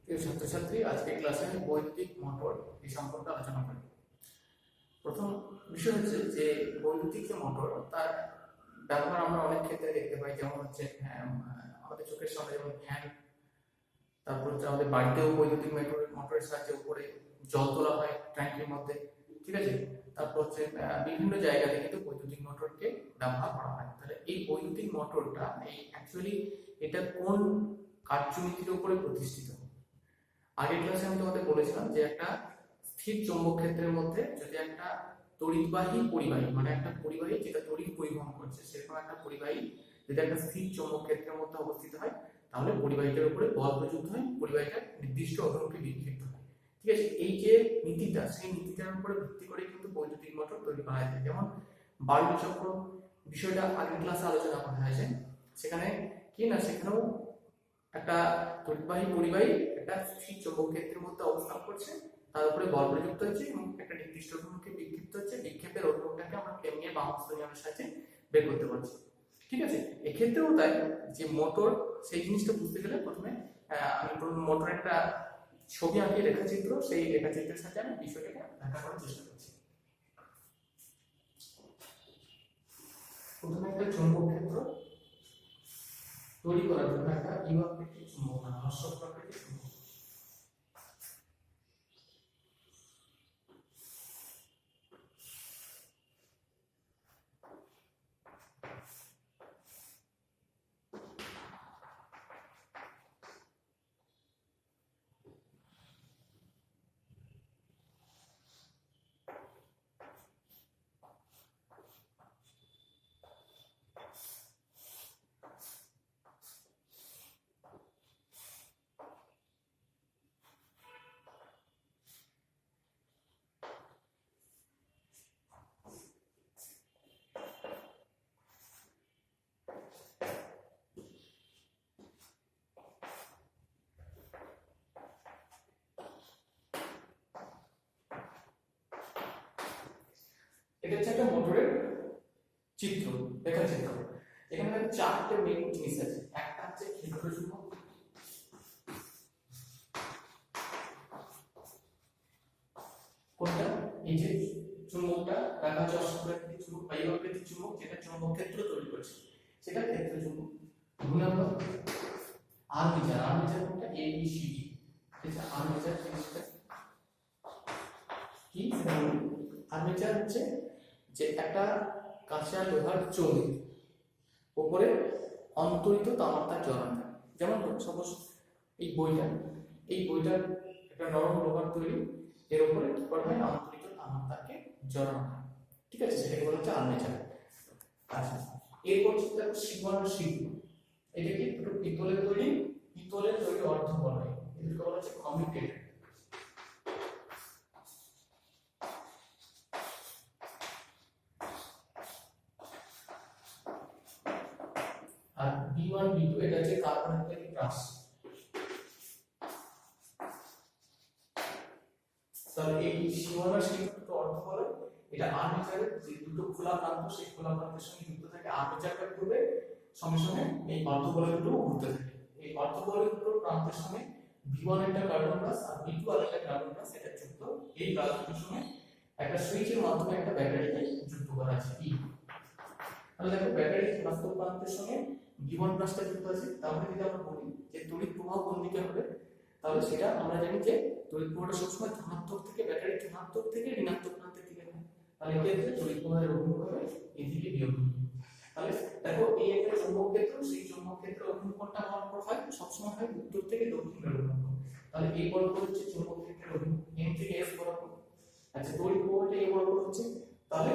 প্রিয় ছাত্রছাত্রী, আজকে ক্লাসে আমি বৈদ্যুতিক মোটর এই সম্পর্কে আলোচনা করব। প্রথম বিষয় হচ্ছে যে বৈদ্যুতিক যে মোটর তার ব্যবহার আমরা অনেক ক্ষেত্রে দেখতে পাই, যেমন হচ্ছে আমাদের চোখের সামনে যেমন ফ্যান, তারপর হচ্ছে আমাদের বাড়িতেও বৈদ্যুতিক মোটরের সাহায্যে উপরে জল তোলা হয় ট্যাঙ্কির মধ্যে, ঠিক আছে। তারপর হচ্ছে বিভিন্ন জায়গাতে কিন্তু বৈদ্যুতিক মোটরকে ব্যবহার করা হয়। তাহলে এই বৈদ্যুতিক মোটরটা অ্যাকচুয়ালি এটা কোন কার্যনীতির উপরে প্রতিষ্ঠিত? আগের ক্লাসে আমি তোমাদের বলেছিলাম যে একটা স্থির চৌম্বক ক্ষেত্রের মধ্যে যদি একটা তড়িৎবাহী পরিবাহী, মানে একটা পরিবাহী যেটা তড়িৎ পরিবহন করছে, সেরকম একটা পরিবাহী যদি একটা স্থির চৌম্বক ক্ষেত্রের মধ্যে অবস্থিত হয়, তাহলে পরিবাহীটার উপরে বল প্রযুক্ত হয়, পরিবাহীটা নির্দিষ্ট অভিমুখে বিক্ষিপ্ত হয়। ঠিক আছে, এই যে নীতিটা, সেই নীতিটার উপরে ভিত্তি করে কিন্তু বৈদ্যুতিক মোটর তৈরি করা হয়। যেমন বায়ু চক্র বিষয়টা আগের ক্লাসে আলোচনা করা হয়েছে, সেখানে কি না, সেখানেও একটা তড়িৎবাহী পরিবাহী একটা স্থির চৌম্বক ক্ষেত্রের মধ্যে অবস্থান করছে, তার উপরে বল প্রযুক্ত হচ্ছে এবং একটা নির্দিষ্ট অভিমুখে বিক্ষিপ্ত হচ্ছে। বিক্ষেপের অভিমুখটাকে আমরা কেমিয়ে বা বামস্তনিয়মের সাহায্যে বের করতে পারছি। ঠিক আছে, এক্ষেত্রেও তাই, যে মোটর সেই জিনিসটা বুঝতে গেলে প্রথমে আমি মোটর একটা ছবি আঁকিয়ে রেখাচিত্র, সেই রেখাচিত্রের সাথে আমি বিষয়টাকে ব্যাখ্যা করার চেষ্টা করছি। প্রথমে একটা চৌম্বক ক্ষেত্র তৈরি করার জন্য একটা ইউআকৃতির চুম্বক, মানে হর্ষক প্রকৃতির চুম্বক। এটা হচ্ছে একটা মোটরের চিত্র, রেখাচিত্র। এখানে চারটে মেইন জিনিস আছে। একটা হচ্ছে ক্ষেত্র চুম্বক, কোনটা, এই যে চুম্বকটা দেখা যাচ্ছে অশ্বপ্রাকৃতিক চুম্বক বা ইউআকৃতিক চুম্বক, যেটা চুম্বক ক্ষেত্র তৈরি করছে, সেটা ক্ষেত্র চুম্বক। দুই নম্বর আর্মেচার। আর্মেচার কোনটা, এ বি সি ডি। ঠিক আছে, আর্মেচার জিনিসটা কি? আর্মেচার হচ্ছে যে একটা কাঁচা লোহার চৌড়ি উপরে অন্তরিত তামার জড়ানো থাকে। যেমন সাপোজ এই বইটার একটা নরম লোহার তৈরি, এর উপরে কি করা হয়, অন্তরিত তামার তারকে জড়ানো হয়। ঠিক আছে, সেটাকে বলা হচ্ছে আর্মেচার। আচ্ছা, এরপর হচ্ছে সিগমা সিগমা। এটা কি একটু পিতলের তৈরি অর্ধবলয়, এদেরকে বলা হচ্ছে কমিউটেটর। আর B1 B2 এটা হচ্ছে কার্বনের ব্রাশ। তাহলে এই সীমানা দুটো অর্ধবলয়, এটা আর্মেচারের যে দুটো খোলা প্রান্ত, সেই খোলা প্রান্তের সঙ্গে যুক্ত থাকে। আর্মেচারটা ঘুরবে, সঙ্গে সঙ্গে এই অর্ধবলয় দুটো ঘুরতে থাকে। এই অর্ধবলয় দুটো প্রান্তের সঙ্গে B1 একটা কার্বন ব্রাশ আর B2 আরেকটা কার্বন ব্রাশ এটা যুক্ত। এই ব্রাশ দুটোর সঙ্গে একটা সুইচের মাধ্যমে একটা ব্যাটারিকে যুক্ত করা আছে। তাহলে দেখো, ব্যাটারির বাস্তব প্রান্তের সঙ্গে B1 ব্রাশটা যুক্ত আছে। তাহলে যদি আমরা বলি যে তড়িৎ প্রবাহ কোন দিকে হবে, তাহলে সেটা আমরা জানি যে তড়িৎ প্রবাহটা সবসময় ধনাত্মক থেকে, ব্যাটারির ধনাত্মক থেকে ঋণাত্মক প্রান্তের দিকে হয়। তাহলে এক্ষেত্রে তড়িৎ প্রবাহের অভিমুখ হবে এদিকে বিয়োগমুখী। তাহলে দেখো, এই একটা চৌম্বক ক্ষেত্র, সেই চৌম্বক ক্ষেত্রের অভিমুখ কোনটা হয়, সবসময় হয় উত্তর থেকে দক্ষিণের অভিমুখ। তাহলে এই বরাবর হচ্ছে চৌম্বক ক্ষেত্রের অভিমুখ, M থেকে S বরাবর। আচ্ছা, তড়িৎ প্রবাহটা এই বরাবর হচ্ছে। তাহলে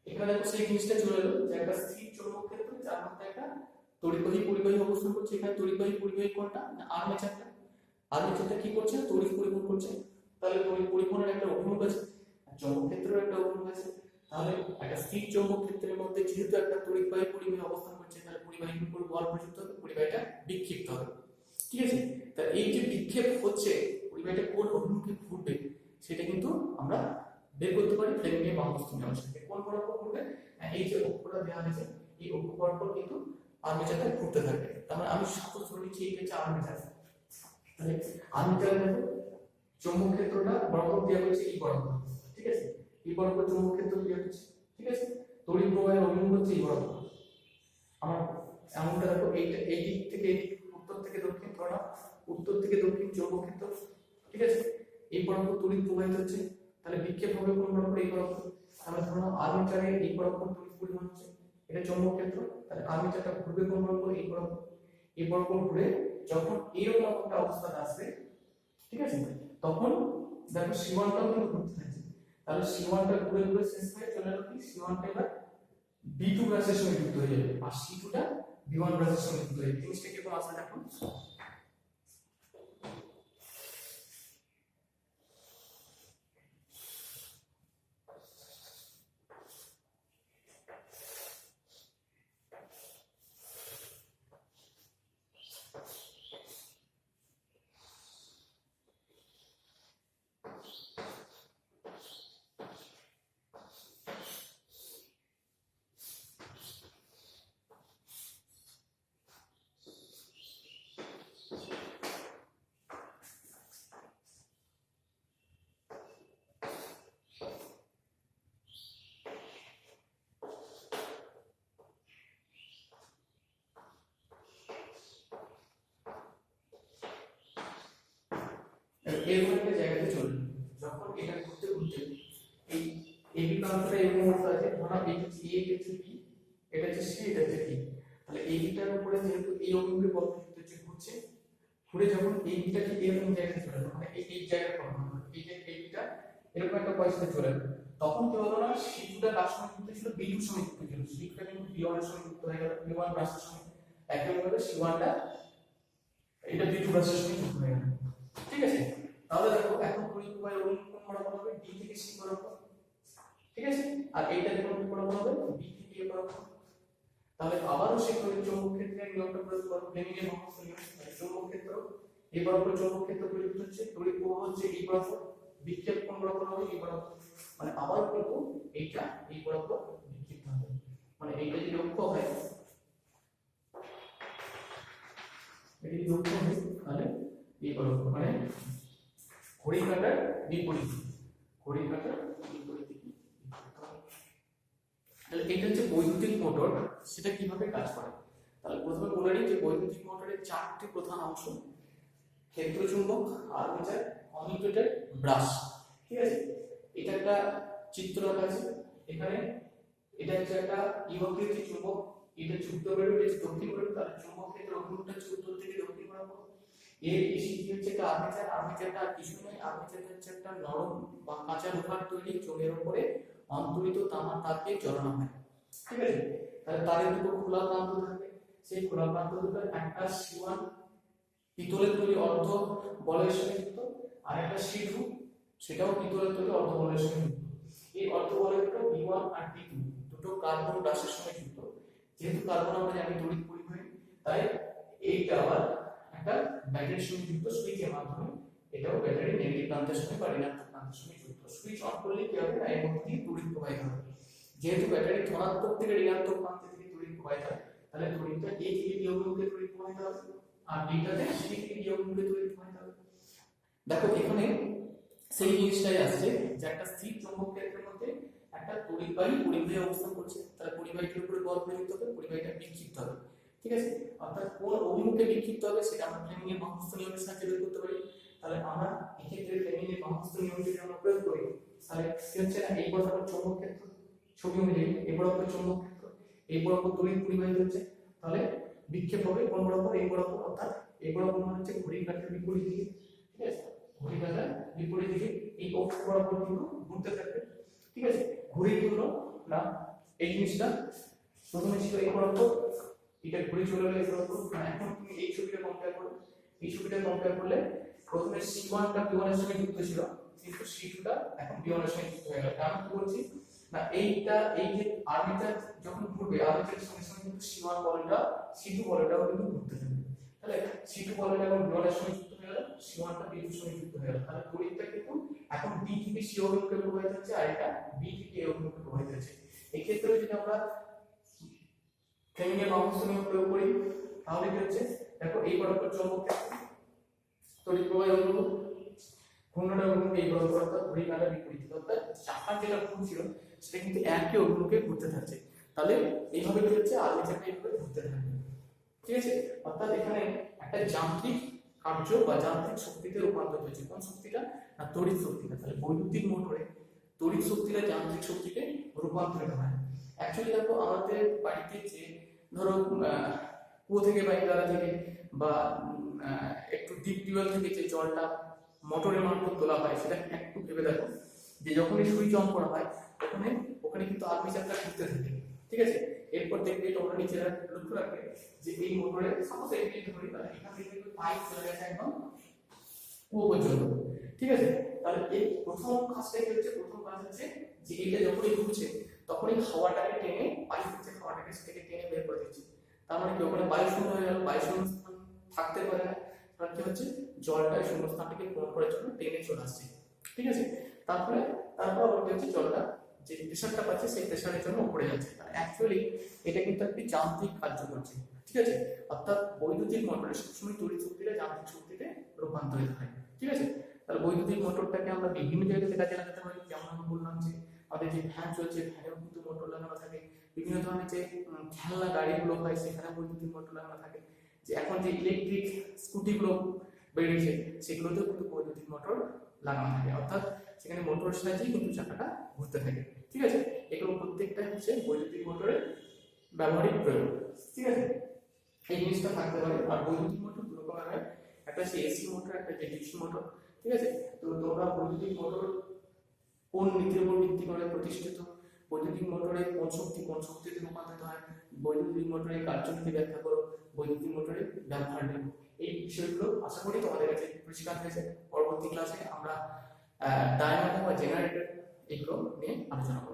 এখানে দেখো সেই জিনিসটা চলে এলো যে একটা স্থির চৌম্বক ক্ষেত্র, যার মধ্যে একটা তড়িৎবাহী পরিবাহী অবস্থান করছে। এখানে তড়িৎবাহী পরিবাহী কোনটা, আর্মেচারটা। আর্মেচারটা কি করছে, তড়িৎ পরিবহন করছে। তাহলে তড়িৎ পরিবহনের একটা অভিমুখ আছে, চৌম্বক ক্ষেত্রের একটা অভিমুখ আছে। তাহলে একটা স্থির চৌম্বক ক্ষেত্রের মধ্যে যেহেতু একটা তড়িৎবাহী পরিবাহী অবস্থান করছে, তাহলে পরিবাহীর উপর বল প্রযুক্ত হবে, পরিবাহীটা বিক্ষিপ্ত হবে। ঠিক আছে, তা এই যে বিক্ষেপ হচ্ছে, পরিবাহীটা কোন অভিমুখে ঘুরবে সেটা কিন্তু আমরা বের করতে পারি ফ্লেমিংয়ের বামস্তনিয়মের সাথে। কোন বরাবর ঘুরবে, এই যে অক্ষটা দেওয়া হয়েছে, এই অক্ষ বরাবর কিন্তু আর্মেচারটা ঘুরতে থাকবে। তার মানে আমি সাপোজ ধরে নিচ্ছি এই হচ্ছে আর্মেচার। তাহলে আর্মেচারে দেখো চৌম্বক ক্ষেত্রটা বরাবর দেওয়া হয়েছে এই বরাবর, ঠিক আছে, এই বরাবর চৌম্বক ক্ষেত্র দেওয়া হচ্ছে, ঠিক আছে, তড়িৎ প্রবাহের অভিমুখ হচ্ছে এই বরাবর। আমার এমনটা দেখো এইটা এই দিক থেকে এই দিক, উত্তর থেকে দক্ষিণ প্রণাম, উত্তর থেকে দক্ষিণ চৌম্বক ক্ষেত্র, ঠিক আছে, এই বরাবর তড়িৎ প্রবাহিত হচ্ছে, তাহলে বিক্ষেপ হবে কোন বরাবর এই বরাবর, তাহলে ধরো আর্মেচারে এই বরাবর তড়িৎ পরিবহন হচ্ছে, এটা চৌম্বক ক্ষেত্র, তাহলে আর্মেচারটা ঘুরবে কোন বরাবর এই বরাবর, এই বরাবর ঘুরে যখন এরকম একটা অবস্থা আসবে, ঠিক আছে, তখন দেখো সীমানটাও কিন্তু ঘুরতে থাকছে, তাহলে সীমানটা ঘুরে ঘুরে শেষ হয়ে চলে গেল কি সীমানটা এবার B2 ব্রাশের সঙ্গে যুক্ত হয়ে যাবে আর C2 টা B1 ব্রাশের সঙ্গে যুক্ত হয়ে যাবে। জিনিসটা কিরকম আসলে দেখো, এরকম একটা জায়গাতে চলবে, যখন এটা ঘুরতে ঘুরতে এই এবি প্রান্তটা এরকম অবস্থা আছে, ধরো এই হচ্ছে এ, এটা হচ্ছে বি, এটা হচ্ছে সি, এটা হচ্ছে ডি, তাহলে এই বিটার উপরে যেহেতু এই অভিমুখে বল হচ্ছে ঘুরছে, ঘুরে যখন এই বিটা ঠিক এরকম জায়গায় চলে যাবে, মানে এই জায়গায় ফর্ম হবে, এই যে এই বিটা এরকম একটা পজিশনে চলে যাবে, তখন কি হলো না সি2টা লাস্ট সময় যুক্ত ছিল বি2 এর সঙ্গে যুক্ত ছিল, সি2টা কিন্তু বি1 এর সঙ্গে যুক্ত হয়ে গেল, বি1 ব্রাশের সঙ্গে, একইভাবে সি1টা এটা বি2 ব্রাশের সঙ্গে যুক্ত হয়ে গেল, ঠিক আছে। তাহলে দেখো এখন তড়িৎ প্রবাহের অভিমুখ কোন বরাবর হবে, ডি থেকে সি বরাবর, ঠিক আছে, আর এইটা দেখুন কি বরাবর হবে, বি থেকে এ বরাবর, তাহলে আবারও সেই তড়িৎ চৌম্বক ক্ষেত্রের নিয়মটা প্রয়োগ করব, ফ্লেমিংয়ের মহাকর্ষ নিয়ম, চৌম্বক ক্ষেত্র এই বরাবর চৌম্বক ক্ষেত্র প্রযুক্ত হচ্ছে, তড়িৎ প্রবাহ হচ্ছে এই বরাবর, বিক্ষেপ কোন বরাবর হবে এই বরাবর, মানে আবার কিন্তু এইটা এই বরাবর বিক্ষিপ্ত হবে, মানে এইটা যদি লক্ষ্য হয়, এটা যদি লক্ষ্য হয় তাহলে এই বরাবর, মানে ঘড়ি কাঁটার বিপরীত, ঘড়ি কাঁটার বিপরীত দিকে। তাহলে এটা হচ্ছে বৈদ্যুতিক মোটর, সেটা কিভাবে কাজ করে, তাহলে প্রথমে বলে নিই যে বৈদ্যুতিক মোটরের চারটি প্রধান অংশ, ক্ষেত্র চুম্বক, আর্মেচার, কমিউটেটর, ব্রাশ, ঠিক আছে। এটা একটা চিত্র রাখা আছে এখানে, এটা হচ্ছে একটা ইউকৃতি চুম্বক, এটা যুক্ত বেরো, এটা দক্ষিণ বেরো, তাহলে চুম্বক ক্ষেত্রের অভিমুখটা হচ্ছে উত্তর থেকে দক্ষিণ বরাবর, এর ইসিজি হচ্ছে একটা আর্মেচার, আর্মেচারটা কিছু নয়, আর্মেচারটা হচ্ছে একটা নরম বা কাঁচা লোহার তৈরি চোঙের উপরে অন্তরিত তামার তার দিয়ে জ্বলানো হয়, ঠিক আছে। তাহলে তারের দুটো খোলা প্রান্ত থাকে, সেই খোলা প্রান্ত দুটো একটা সি1 পিতলের তৈরি অর্ধ বলয়ের সঙ্গে যুক্ত, আর একটা সি2 সেটাও পিতলের তৈরি অর্ধ বলয়ের সঙ্গে যুক্ত, এই অর্ধ বলয় দুটো বি1 আর বি2 দুটো কার্বন ব্রাশের সঙ্গে যুক্ত, যেহেতু কার্বন আমরা জানি তড়িৎ পরিবাহী, তাই এইটা আবার একটা ব্যাটারির সঙ্গে যুক্ত সুইচের মাধ্যমে, এটাও ব্যাটারি নেগেটিভ প্রান্তের সঙ্গে বা ঋণাত্মক প্রান্তের সঙ্গে যুক্ত, সুইচ অন করলে কি হবে না এর মধ্যে দিয়ে তড়িৎ প্রবাহিত হবে, যেহেতু ব্যাটারি ধনাত্মক থেকে ঋণাত্মক প্রান্তে থেকে তড়িৎ প্রবাহিত হয়, তাহলে তড়িৎটা এ থেকে বি অভিমুখে তড়িৎ প্রবাহিত হবে, আর বিটাতে সি থেকে ডি অভিমুখে তড়িৎ প্রবাহিত হবে। দেখো এখানে সেই জিনিসটাই আসছে যে একটা স্থির চৌম্বক ক্ষেত্রের মধ্যে একটা তড়িৎবাহী পরিবাহী অবস্থান করছে, তাহলে পরিবাহীটির উপরে বল প্রযুক্ত হবে, পরিবাহীটা বিক্ষিপ্ত হবে, ঠিক আছে। অর্থাৎ কোন অভিমুখে বিক্ষিপ্ত হবে সেটা আমরা ফ্লেমিংয়ের মহাকর্ষ নিয়মের সাহায্যে বের করতে পারি, তাহলে আমরা এক্ষেত্রে ফ্লেমিংয়ের মহাকর্ষ নিয়ম যদি আমরা প্রয়োগ করি, তাহলে কি হচ্ছে না এই বরাবর চৌম্বক ক্ষেত্র, ছবি অনুযায়ী এই বরাবর চৌম্বক ক্ষেত্র, এই বরাবর তড়িৎ পরিবাহিত হচ্ছে, তাহলে বিক্ষেপ হবে কোন বরাবর এই বরাবর, অর্থাৎ এই বরাবর মানে হচ্ছে ঘড়ির কাঁটার বিপরীত দিকে, ঠিক আছে, ঘড়ির কাঁটার বিপরীত দিকে এই অক্ষ বরাবর কিন্তু ঘুরতে থাকবে, ঠিক আছে। ঘুরে কি হলো না এই জিনিসটা প্রথমে ছিল এই বরাবর, এটা ঘুরে চলে গেল এই বরাবর, এখন তুমি এই ছবিটা কম্পেয়ার করো, এই ছবিটা কম্পেয়ার করলে প্রথমে সি1 টা বি1 এর সঙ্গে যুক্ত ছিল, কিন্তু সি2 টা এখন বি1 এর সঙ্গে যুক্ত হয়ে গেল, আমি কি বলছি না এইটা এই যে আর্মেচার যখন ঘুরবে আর্মেচারের সঙ্গে সঙ্গে কিন্তু সি1 বলটা সি2 বলটাও কিন্তু ঘুরতে থাকবে, তাহলে সি2 বলটা এখন বি1 এর সঙ্গে যুক্ত হয়ে গেল, সি1 টা বি2 এর সঙ্গে যুক্ত হয়ে গেল, তাহলে তড়িৎটা কিন্তু এখন বি থেকে সি অভিমুখে প্রবাহিত হচ্ছে, আর এটা বি থেকে এ অভিমুখে প্রবাহিত হচ্ছে। এই ক্ষেত্রে যদি আমরা ফ্লেমিংয়ের মহাকর্ষ নিয়ম প্রয়োগ করি তাহলে কি হচ্ছে, দেখো এই বরাবর চৌম্বক ক্ষেত্র, তড়িৎ প্রবাহের অনুরূপ ঘূর্ণনের অনুরূপ এই বক্রতা ঘড়ির কাঁটার বিপরীত, অর্থাৎ চাকার যেটা ঘুরছিল সেটা কিন্তু একই অভিমুখে ঘুরতে থাকছে। তাহলে এইভাবে কি হচ্ছে, আর্মেচারটা এইভাবে ঘুরতে থাকবে, ঠিক আছে। অর্থাৎ এখানে একটা যান্ত্রিক কার্য বা যান্ত্রিক শক্তিতে রূপান্তরিত হচ্ছে। কোন শক্তিটা? না তড়িৎ শক্তিটা। তাহলে বৈদ্যুতিক মোটরে তড়িৎ শক্তিটা যান্ত্রিক শক্তিতে রূপান্তরিত হয়। অ্যাকচুয়ালি দেখো আমাদের বাড়িতে যে ধরো কুয়ো থেকে বা ইনারা থেকে বা একটু ডিপ টিউবওয়েল থেকে যে জলটা মোটরের মারফত তোলা হয়, সেটা একটু ভেবে দেখো যে যখনই সুইচ অন করা হয় ওখানে কিন্তু আর্মেচারটা ঘুরতে থাকে, ঠিক আছে। এরপর দেখবে তোমরা নিচেরা লক্ষ্য রাখবে যে এই মোটরে সাপোজ এই ধরি তাহলে এখান থেকে কিন্তু পাইপ চলে গেছে একদম কুয়ো পর্যন্ত, ঠিক আছে। তাহলে এই প্রথম কাজটা কি হচ্ছে, প্রথম কাজ হচ্ছে যে এইটা যখনই ঘুরছে তখনই হাওয়াটাকে টেনে, পাইপ হচ্ছে হাওয়াটাকে সেটাকে টেনে বের করে দিচ্ছে। তার মানে কি ওখানে বায়ু শূন্য হয়ে গেল, বায়ু শূন্য স্থান থাকতে পারে না, তাহলে কি হচ্ছে জলটা শূন্য স্থানটাকে পূরণ করার জন্য টেনে চলে আসছে, ঠিক আছে। তারপর কি হচ্ছে, জলটা যে প্রেসারটা পাচ্ছে সেই প্রেসারের জন্য উপরে যাচ্ছে। অ্যাকচুয়ালি এটা কিন্তু একটি যান্ত্রিক কার্য করছে, ঠিক আছে। অর্থাৎ বৈদ্যুতিক মোটরে সবসময় তড়িৎ শক্তিটা যান্ত্রিক শক্তিতে রূপান্তরিত হয়, ঠিক আছে। তাহলে বৈদ্যুতিক মোটরটাকে আমরা বিভিন্ন জায়গাতে কাজে লাগাতে পারি। যেমন আমি বললাম যে আমাদের যে ফ্যান চলছে, ফ্যানেও কিন্তু মোটর লাগানো থাকে। বিভিন্ন ধরনের যে খেলনা গাড়িগুলো হয় সেখানে বৈদ্যুতিক মোটর লাগানো থাকে। যে এখন যে ইলেকট্রিক স্কুটিগুলো বেরিয়েছে সেগুলোতেও কিন্তু বৈদ্যুতিক মোটর লাগানো থাকে। অর্থাৎ সেখানে মোটরের সাহায্যে কিন্তু চাকাটা ঘুরতে থাকে, ঠিক আছে। এগুলো প্রত্যেকটা হচ্ছে বৈদ্যুতিক মোটরের ব্যবহারিক প্রয়োগ, ঠিক আছে। এই জিনিসটা থাকতে পারে। আর বৈদ্যুতিক মোটর দু রকমের হয়, একটা হচ্ছে এসি মোটর, একটা হচ্ছে ডিসি মোটর, ঠিক আছে। তো তোমরা বৈদ্যুতিক মোটর কোন নীতির উপর ভিত্তি করে প্রতিষ্ঠিত, বৈদ্যুতিক মোটরে কোন শক্তিতে রূপান্তরিত হয়, বৈদ্যুতিক মোটরের কার্যনীতি ব্যাখ্যা করো, বৈদ্যুতিক মোটরের ব্যবহার নিয়ে, এই বিষয়গুলো আশা করি তোমাদের কাছে পরিষ্কার হয়েছে। পরবর্তী ক্লাসে আমরা ডায়নামো বা জেনারেটর এগুলো নিয়ে আলোচনা করব।